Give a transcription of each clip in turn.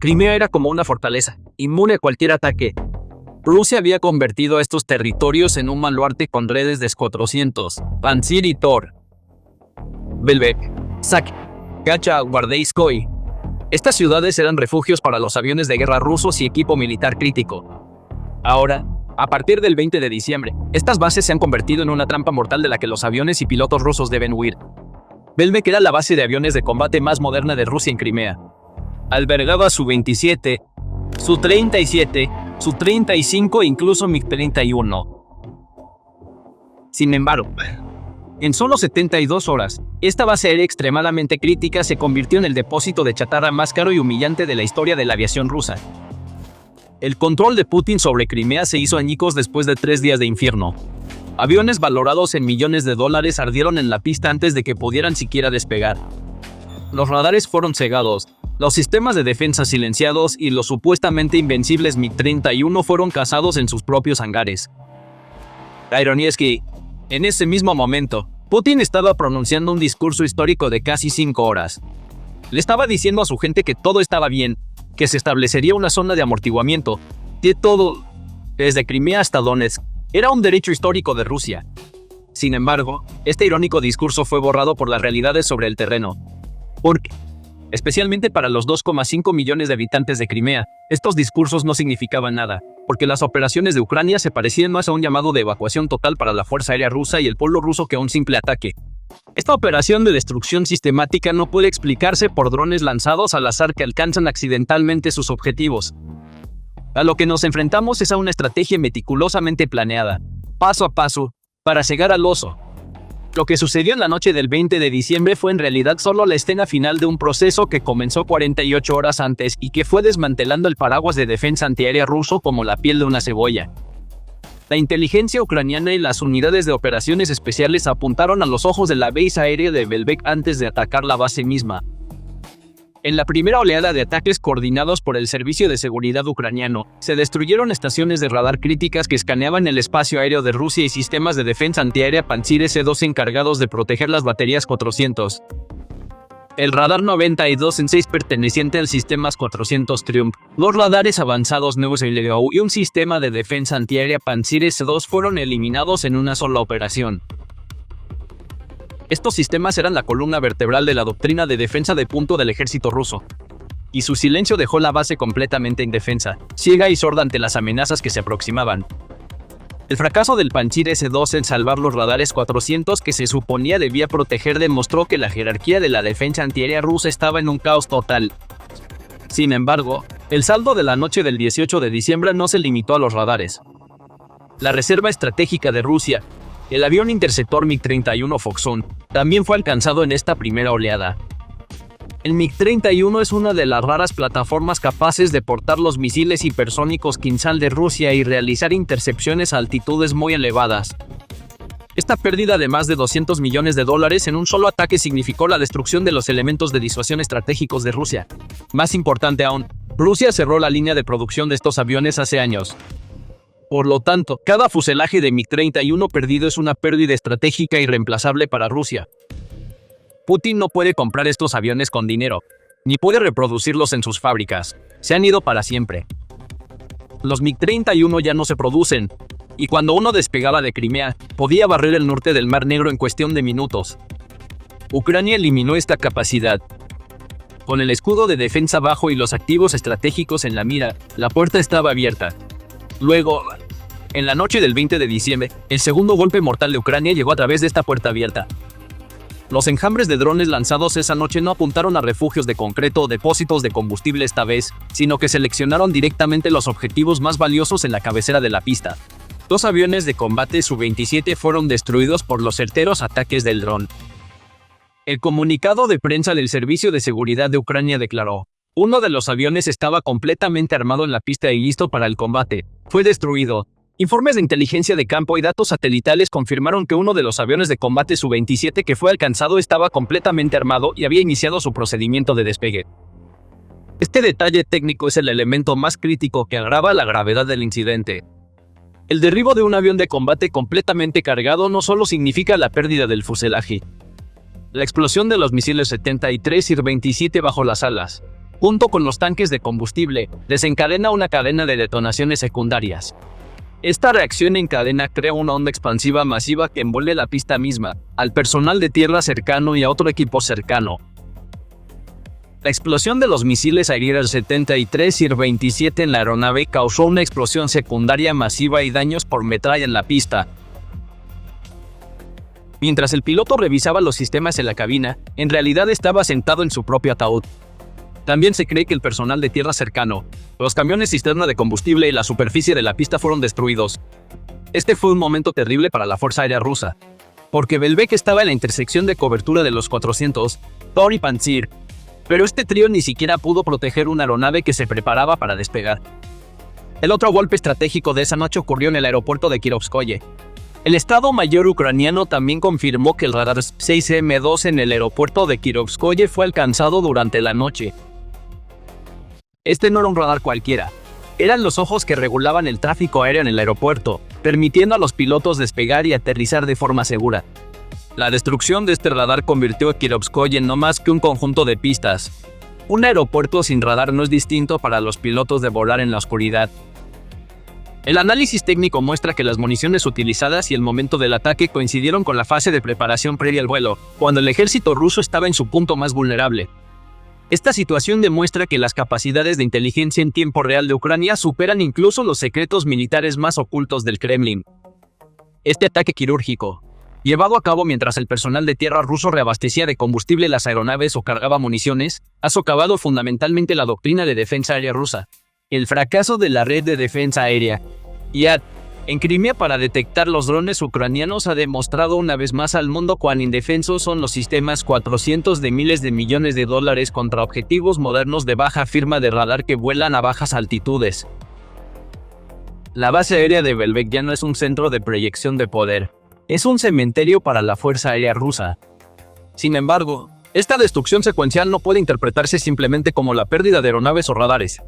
Crimea era como una fortaleza, inmune a cualquier ataque. Rusia había convertido estos territorios en un baluarte con redes de S-400, Pantsir y Tor. Belbek, Sak, Gacha, Guardeiskoy. Estas ciudades eran refugios para los aviones de guerra rusos y equipo militar crítico. Ahora, a partir del 20 de diciembre, estas bases se han convertido en una trampa mortal de la que los aviones y pilotos rusos deben huir. Belbek era la base de aviones de combate más moderna de Rusia en Crimea. Albergaba Su-27, Su-37, Su-35 e incluso MiG-31. Sin embargo, en solo 72 horas, esta base aérea extremadamente crítica se convirtió en el depósito de chatarra más caro y humillante de la historia de la aviación rusa. El control de Putin sobre Crimea se hizo añicos después de 3 días de infierno. Aviones valorados en millones de dólares ardieron en la pista antes de que pudieran siquiera despegar. Los radares fueron cegados, los sistemas de defensa silenciados y los supuestamente invencibles MiG-31 fueron cazados en sus propios hangares. La ironía es que, en ese mismo momento, Putin estaba pronunciando un discurso histórico de casi 5 horas. Le estaba diciendo a su gente que todo estaba bien, que se establecería una zona de amortiguamiento, que todo, desde Crimea hasta Donetsk, era un derecho histórico de Rusia. Sin embargo, este irónico discurso fue borrado por las realidades sobre el terreno. Porque, especialmente para los 2,5 millones de habitantes de Crimea, estos discursos no significaban nada, porque las operaciones de Ucrania se parecían más a un llamado de evacuación total para la Fuerza Aérea Rusa y el pueblo ruso que a un simple ataque. Esta operación de destrucción sistemática no puede explicarse por drones lanzados al azar que alcanzan accidentalmente sus objetivos. A lo que nos enfrentamos es a una estrategia meticulosamente planeada, paso a paso, para cegar al oso. Lo que sucedió en la noche del 20 de diciembre fue en realidad solo la escena final de un proceso que comenzó 48 horas antes y que fue desmantelando el paraguas de defensa antiaérea ruso como la piel de una cebolla. La inteligencia ucraniana y las unidades de operaciones especiales apuntaron a los ojos de la base aérea de Belbek antes de atacar la base misma. En la primera oleada de ataques coordinados por el Servicio de Seguridad ucraniano, se destruyeron estaciones de radar críticas que escaneaban el espacio aéreo de Rusia y sistemas de defensa antiaérea Pantsir S-2 encargados de proteger las baterías 400. El radar 92 en 6 perteneciente al sistema 400 Triumph, los radares avanzados Neus-Leou y un sistema de defensa antiaérea Pantsir S-2 fueron eliminados en una sola operación. Estos sistemas eran la columna vertebral de la doctrina de defensa de punto del ejército ruso. Y su silencio dejó la base completamente indefensa, ciega y sorda ante las amenazas que se aproximaban. El fracaso del Pantsir S-2 en salvar los radares 400 que se suponía debía proteger demostró que la jerarquía de la defensa antiaérea rusa estaba en un caos total. Sin embargo, el saldo de la noche del 18 de diciembre no se limitó a los radares. La reserva estratégica de Rusia, el avión interceptor MiG-31 Foxhound, también fue alcanzado en esta primera oleada. El MiG-31 es una de las raras plataformas capaces de portar los misiles hipersónicos Kinzhal de Rusia y realizar intercepciones a altitudes muy elevadas. Esta pérdida de más de $200 millones en un solo ataque significó la destrucción de los elementos de disuasión estratégicos de Rusia. Más importante aún, Rusia cerró la línea de producción de estos aviones hace años. Por lo tanto, cada fuselaje de MiG-31 perdido es una pérdida estratégica irreemplazable para Rusia. Putin no puede comprar estos aviones con dinero, ni puede reproducirlos en sus fábricas. Se han ido para siempre. Los MiG-31 ya no se producen, y cuando uno despegaba de Crimea, podía barrer el norte del Mar Negro en cuestión de minutos. Ucrania eliminó esta capacidad. Con el escudo de defensa bajo y los activos estratégicos en la mira, la puerta estaba abierta. Luego, en la noche del 20 de diciembre, el segundo golpe mortal de Ucrania llegó a través de esta puerta abierta. Los enjambres de drones lanzados esa noche no apuntaron a refugios de concreto o depósitos de combustible esta vez, sino que seleccionaron directamente los objetivos más valiosos en la cabecera de la pista. 2 aviones de combate Su-27 fueron destruidos por los certeros ataques del dron. El comunicado de prensa del Servicio de Seguridad de Ucrania declaró: uno de los aviones estaba completamente armado en la pista y listo para el combate. Fue destruido. Informes de inteligencia de campo y datos satelitales confirmaron que uno de los aviones de combate Su-27 que fue alcanzado estaba completamente armado y había iniciado su procedimiento de despegue. Este detalle técnico es el elemento más crítico que agrava la gravedad del incidente. El derribo de un avión de combate completamente cargado no solo significa la pérdida del fuselaje, la explosión de los misiles 73 y 27 bajo las alas, junto con los tanques de combustible, desencadena una cadena de detonaciones secundarias. Esta reacción en cadena crea una onda expansiva masiva que envuelve la pista misma, al personal de tierra cercano y a otro equipo cercano. La explosión de los misiles Air 73 y 27 en la aeronave causó una explosión secundaria masiva y daños por metralla en la pista. Mientras el piloto revisaba los sistemas en la cabina, en realidad estaba sentado en su propio ataúd. También se cree que el personal de tierra cercano, los camiones cisterna de combustible y la superficie de la pista fueron destruidos. Este fue un momento terrible para la Fuerza Aérea Rusa, porque Belbek estaba en la intersección de cobertura de los 400, Tor y Pantsir, pero este trío ni siquiera pudo proteger una aeronave que se preparaba para despegar. El otro golpe estratégico de esa noche ocurrió en el aeropuerto de Kirovskoye. El Estado Mayor ucraniano también confirmó que el radar 6M2 en el aeropuerto de Kirovskoye fue alcanzado durante la noche. Este no era un radar cualquiera. Eran los ojos que regulaban el tráfico aéreo en el aeropuerto, permitiendo a los pilotos despegar y aterrizar de forma segura. La destrucción de este radar convirtió a Kirovskoye en no más que un conjunto de pistas. Un aeropuerto sin radar no es distinto para los pilotos de volar en la oscuridad. El análisis técnico muestra que las municiones utilizadas y el momento del ataque coincidieron con la fase de preparación previa al vuelo, cuando el ejército ruso estaba en su punto más vulnerable. Esta situación demuestra que las capacidades de inteligencia en tiempo real de Ucrania superan incluso los secretos militares más ocultos del Kremlin. Este ataque quirúrgico, llevado a cabo mientras el personal de tierra ruso reabastecía de combustible las aeronaves o cargaba municiones, ha socavado fundamentalmente la doctrina de defensa aérea rusa. El fracaso de la red de defensa aérea, IAD, en Crimea para detectar los drones ucranianos ha demostrado una vez más al mundo cuán indefensos son los sistemas 400 de miles de millones de dólares contra objetivos modernos de baja firma de radar que vuelan a bajas altitudes. La base aérea de Belbek ya no es un centro de proyección de poder, es un cementerio para la Fuerza Aérea Rusa. Sin embargo, esta destrucción secuencial no puede interpretarse simplemente como la pérdida de aeronaves o radares.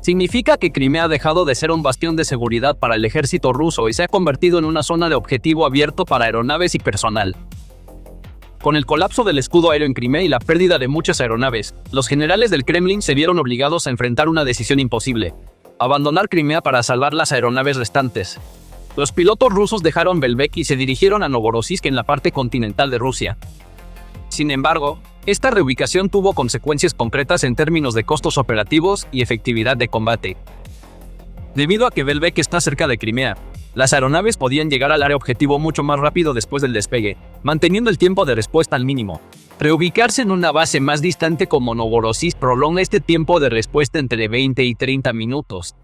Significa que Crimea ha dejado de ser un bastión de seguridad para el ejército ruso y se ha convertido en una zona de objetivo abierto para aeronaves y personal. Con el colapso del escudo aéreo en Crimea y la pérdida de muchas aeronaves, los generales del Kremlin se vieron obligados a enfrentar una decisión imposible: abandonar Crimea para salvar las aeronaves restantes. Los pilotos rusos dejaron Belbek y se dirigieron a Novorossiysk en la parte continental de Rusia. Sin embargo, esta reubicación tuvo consecuencias concretas en términos de costos operativos y efectividad de combate. Debido a que Belbek está cerca de Crimea, las aeronaves podían llegar al área objetivo mucho más rápido después del despegue, manteniendo el tiempo de respuesta al mínimo. Reubicarse en una base más distante como Novorossiysk prolonga este tiempo de respuesta entre 20 y 30 minutos.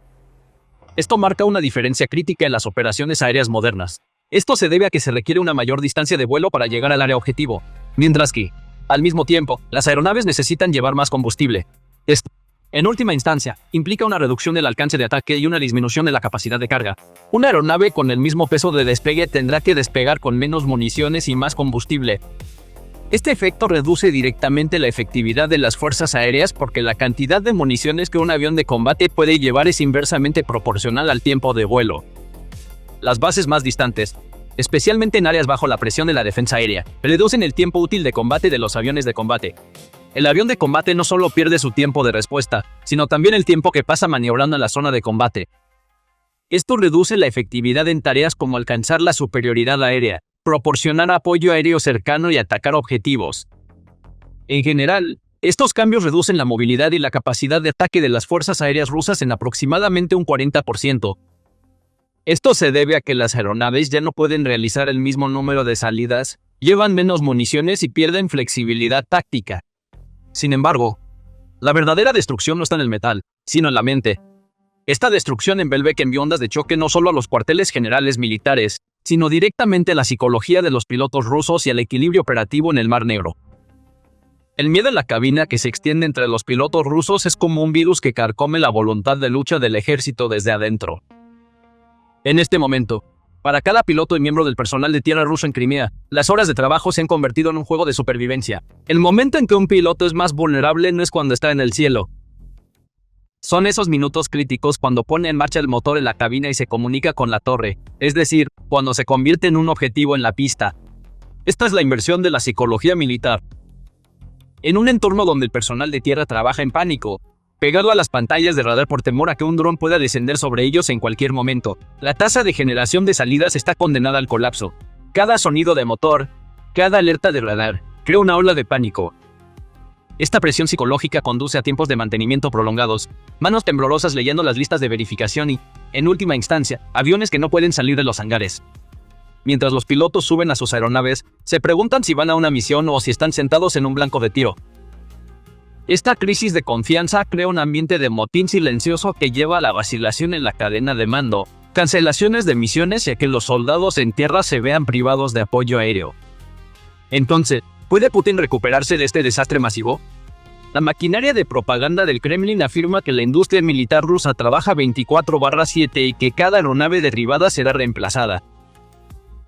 Esto marca una diferencia crítica en las operaciones aéreas modernas. Esto se debe a que se requiere una mayor distancia de vuelo para llegar al área objetivo, mientras que, al mismo tiempo, las aeronaves necesitan llevar más combustible. Esto, en última instancia, implica una reducción del alcance de ataque y una disminución de la capacidad de carga. Una aeronave con el mismo peso de despegue tendrá que despegar con menos municiones y más combustible. Este efecto reduce directamente la efectividad de las fuerzas aéreas porque la cantidad de municiones que un avión de combate puede llevar es inversamente proporcional al tiempo de vuelo. Las bases más distantes, especialmente en áreas bajo la presión de la defensa aérea, reducen el tiempo útil de combate de los aviones de combate. El avión de combate no solo pierde su tiempo de respuesta, sino también el tiempo que pasa maniobrando en la zona de combate. Esto reduce la efectividad en tareas como alcanzar la superioridad aérea, proporcionar apoyo aéreo cercano y atacar objetivos. En general, estos cambios reducen la movilidad y la capacidad de ataque de las fuerzas aéreas rusas en aproximadamente un 40%. Esto se debe a que las aeronaves ya no pueden realizar el mismo número de salidas, llevan menos municiones y pierden flexibilidad táctica. Sin embargo, la verdadera destrucción no está en el metal, sino en la mente. Esta destrucción en Belbek envió ondas de choque no solo a los cuarteles generales militares, sino directamente a la psicología de los pilotos rusos y al equilibrio operativo en el Mar Negro. El miedo en la cabina que se extiende entre los pilotos rusos es como un virus que carcome la voluntad de lucha del ejército desde adentro. En este momento, para cada piloto y miembro del personal de tierra ruso en Crimea, las horas de trabajo se han convertido en un juego de supervivencia. El momento en que un piloto es más vulnerable no es cuando está en el cielo. Son esos minutos críticos cuando pone en marcha el motor en la cabina y se comunica con la torre, es decir, cuando se convierte en un objetivo en la pista. Esta es la inversión de la psicología militar. En un entorno donde el personal de tierra trabaja en pánico, pegado a las pantallas de radar por temor a que un dron pueda descender sobre ellos en cualquier momento, la tasa de generación de salidas está condenada al colapso. Cada sonido de motor, cada alerta de radar, crea una ola de pánico. Esta presión psicológica conduce a tiempos de mantenimiento prolongados, manos temblorosas leyendo las listas de verificación y, en última instancia, aviones que no pueden salir de los hangares. Mientras los pilotos suben a sus aeronaves, se preguntan si van a una misión o si están sentados en un blanco de tiro. Esta crisis de confianza crea un ambiente de motín silencioso que lleva a la vacilación en la cadena de mando, cancelaciones de misiones y a que los soldados en tierra se vean privados de apoyo aéreo. Entonces, ¿puede Putin recuperarse de este desastre masivo? La maquinaria de propaganda del Kremlin afirma que la industria militar rusa trabaja 24/7 y que cada aeronave derribada será reemplazada.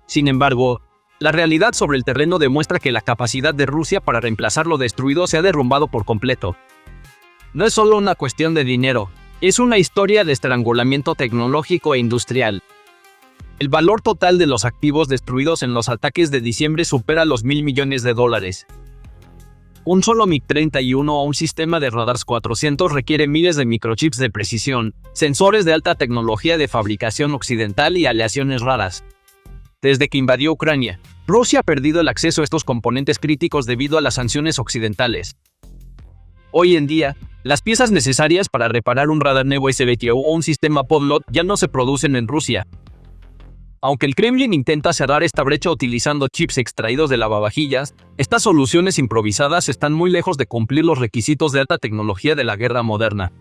Sin embargo, la realidad sobre el terreno demuestra que la capacidad de Rusia para reemplazar lo destruido se ha derrumbado por completo. No es solo una cuestión de dinero, es una historia de estrangulamiento tecnológico e industrial. El valor total de los activos destruidos en los ataques de diciembre supera los $1.000 millones. Un solo MiG-31 o un sistema de radars 400 requiere miles de microchips de precisión, sensores de alta tecnología de fabricación occidental y aleaciones raras. Desde que invadió Ucrania, Rusia ha perdido el acceso a estos componentes críticos debido a las sanciones occidentales. Hoy en día, las piezas necesarias para reparar un radar Nevo SBTO o un sistema Podlot ya no se producen en Rusia. Aunque el Kremlin intenta cerrar esta brecha utilizando chips extraídos de lavavajillas, estas soluciones improvisadas están muy lejos de cumplir los requisitos de alta tecnología de la guerra moderna.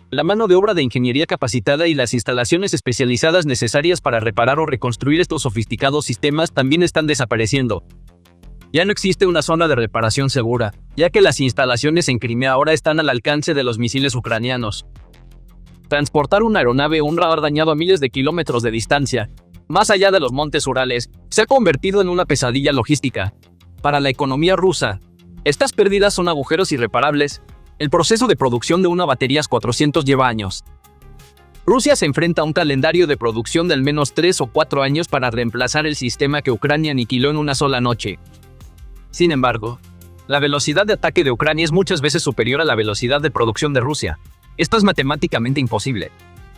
La mano de obra de ingeniería capacitada y las instalaciones especializadas necesarias para reparar o reconstruir estos sofisticados sistemas también están desapareciendo. Ya no existe una zona de reparación segura, ya que las instalaciones en Crimea ahora están al alcance de los misiles ucranianos. Transportar una aeronave o un radar dañado a miles de kilómetros de distancia, más allá de los montes Urales, se ha convertido en una pesadilla logística. Para la economía rusa, estas pérdidas son agujeros irreparables. El proceso de producción de una batería 400 lleva años. Rusia se enfrenta a un calendario de producción de al menos 3 o 4 años para reemplazar el sistema que Ucrania aniquiló en una sola noche. Sin embargo, la velocidad de ataque de Ucrania es muchas veces superior a la velocidad de producción de Rusia. Esto es matemáticamente imposible.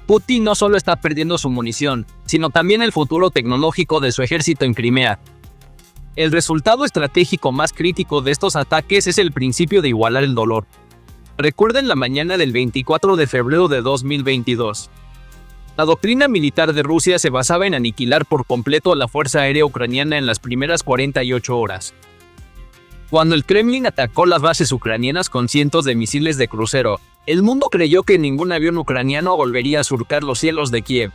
Putin no solo está perdiendo su munición, sino también el futuro tecnológico de su ejército en Crimea. El resultado estratégico más crítico de estos ataques es el principio de igualar el dolor. Recuerden la mañana del 24 de febrero de 2022. La doctrina militar de Rusia se basaba en aniquilar por completo a la fuerza aérea ucraniana en las primeras 48 horas. Cuando el Kremlin atacó las bases ucranianas con cientos de misiles de crucero, el mundo creyó que ningún avión ucraniano volvería a surcar los cielos de Kiev.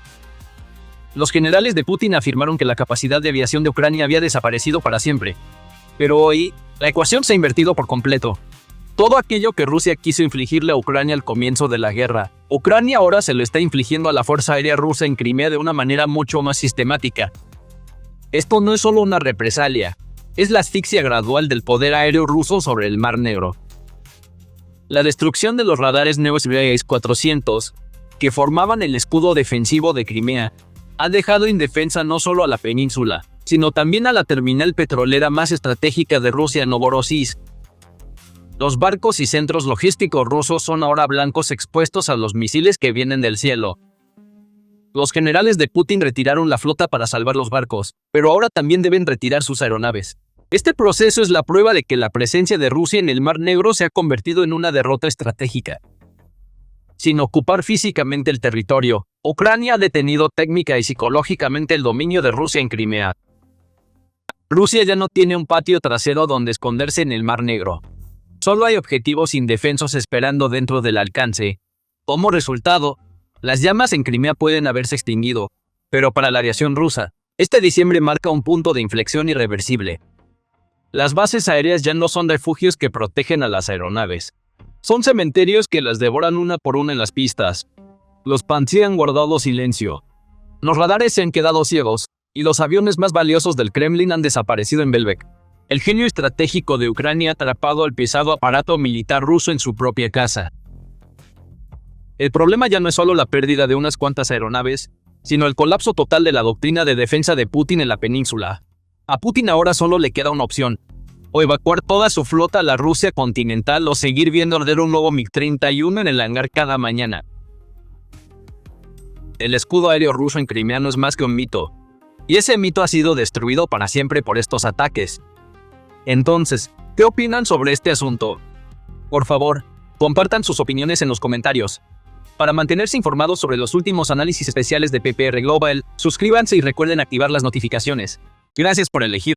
Los generales de Putin afirmaron que la capacidad de aviación de Ucrania había desaparecido para siempre. Pero hoy, la ecuación se ha invertido por completo. Todo aquello que Rusia quiso infligirle a Ucrania al comienzo de la guerra, Ucrania ahora se lo está infligiendo a la Fuerza Aérea Rusa en Crimea de una manera mucho más sistemática. Esto no es solo una represalia, es la asfixia gradual del poder aéreo ruso sobre el Mar Negro. La destrucción de los radares Nevo SBTO-400, que formaban el escudo defensivo de Crimea, ha dejado indefensa no solo a la península, sino también a la terminal petrolera más estratégica de Rusia, Novorossiysk. Los barcos y centros logísticos rusos son ahora blancos expuestos a los misiles que vienen del cielo. Los generales de Putin retiraron la flota para salvar los barcos, pero ahora también deben retirar sus aeronaves. Este proceso es la prueba de que la presencia de Rusia en el Mar Negro se ha convertido en una derrota estratégica. Sin ocupar físicamente el territorio, Ucrania ha detenido técnica y psicológicamente el dominio de Rusia en Crimea. Rusia ya no tiene un patio trasero donde esconderse en el Mar Negro. Solo hay objetivos indefensos esperando dentro del alcance. Como resultado, las llamas en Crimea pueden haberse extinguido, pero para la aviación rusa, este diciembre marca un punto de inflexión irreversible. Las bases aéreas ya no son refugios que protegen a las aeronaves. Son cementerios que las devoran una por una en las pistas. Los Pantsir han guardado silencio. Los radares se han quedado ciegos, y los aviones más valiosos del Kremlin han desaparecido en Belbek. El genio estratégico de Ucrania ha atrapado al pesado aparato militar ruso en su propia casa. El problema ya no es solo la pérdida de unas cuantas aeronaves, sino el colapso total de la doctrina de defensa de Putin en la península. A Putin ahora solo le queda una opción: o evacuar toda su flota a la Rusia continental o seguir viendo arder un nuevo MiG-31 en el hangar cada mañana. El escudo aéreo ruso en Crimea no es más que un mito, y ese mito ha sido destruido para siempre por estos ataques. Entonces, ¿qué opinan sobre este asunto? Por favor, compartan sus opiniones en los comentarios. Para mantenerse informados sobre los últimos análisis especiales de PPR Global, suscríbanse y recuerden activar las notificaciones. Gracias por elegir.